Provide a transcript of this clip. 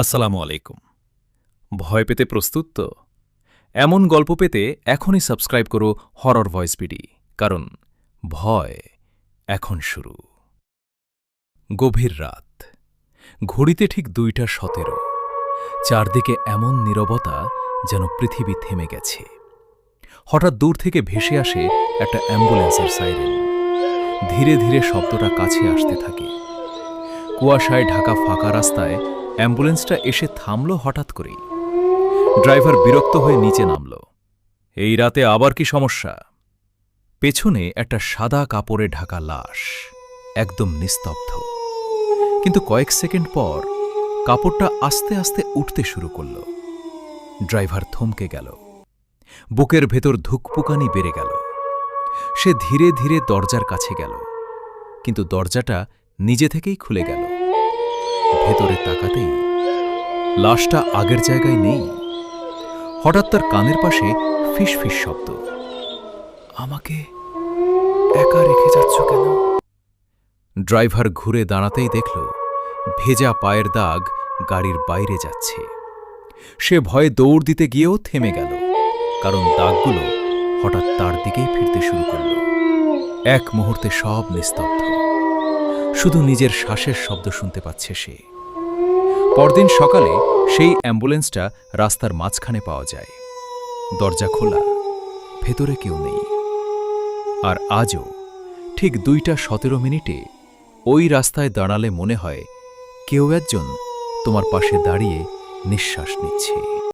আসসালামু আলাইকুম। ভয় পেতে প্রস্তুত তো? এমন গল্প পেতে এখনই সাবস্ক্রাইব করো হরর ভয়েস বিডি, কারণ ভয় এখন শুরু। গভীর রাত, ঘড়িতে ঠিক ২টা ১৭। চারদিকে এমন নীরবতা যেন পৃথিবী থেমে গেছে। হঠাৎ দূর থেকে ভেসে আসে একটা অ্যাম্বুলেন্সের সাইরেন। ধীরে ধীরে শব্দটা কাছে আসতে থাকে। কুয়াশায় ঢাকা ফাঁকা রাস্তায় অ্যাম্বুলেন্সটা এসে থামল হঠাৎ করেই। ড্রাইভার বিরক্ত হয়ে নিচে নামল। এই রাতে আবার কি সমস্যা? পেছনে একটা সাদা কাপড়ে ঢাকা লাশ, একদম নিস্তব্ধ। কিন্তু কয়েক সেকেন্ড পর কাপড়টা আস্তে আস্তে উঠতে শুরু করল। ড্রাইভার থমকে গেল। বুকের ভেতর ধুকপুকানি বেড়ে গেল। সে ধীরে ধীরে দরজার কাছে গেল, কিন্তু দরজাটা নিজে থেকেই খুলে গেল। ভেতরে তাকাতেই লাশটা আগের জায়গায় নেই। হঠাৎ তার কানের পাশে ফিস ফিস শব্দ। আমাকে একা রেখে যাচ্ছ কেন? ড্রাইভার ঘুরে দাঁড়াতেই দেখল ভেজা পায়ের দাগ গাড়ির বাইরে যাচ্ছে। সে ভয়ে দৌড় দিতে গিয়েও থেমে গেল, কারণ দাগগুলো হঠাৎ তার দিকেই ফিরতে শুরু করল। এক মুহূর্তে সব নিস্তব্ধ, শুধু নিজের শ্বাসের শব্দ শুনতে পাচ্ছে সে। পরদিন সকালে সেই অ্যাম্বুলেন্সটা রাস্তার মাঝখানে পাওয়া যায়। দরজা খোলা, ভেতরে কেউ নেই। আর আজও ঠিক ২টা ১৭ ওই রাস্তায় দাঁড়ালে মনে হয় কেউ একজন তোমার পাশে দাঁড়িয়ে নিঃশ্বাস নিচ্ছে।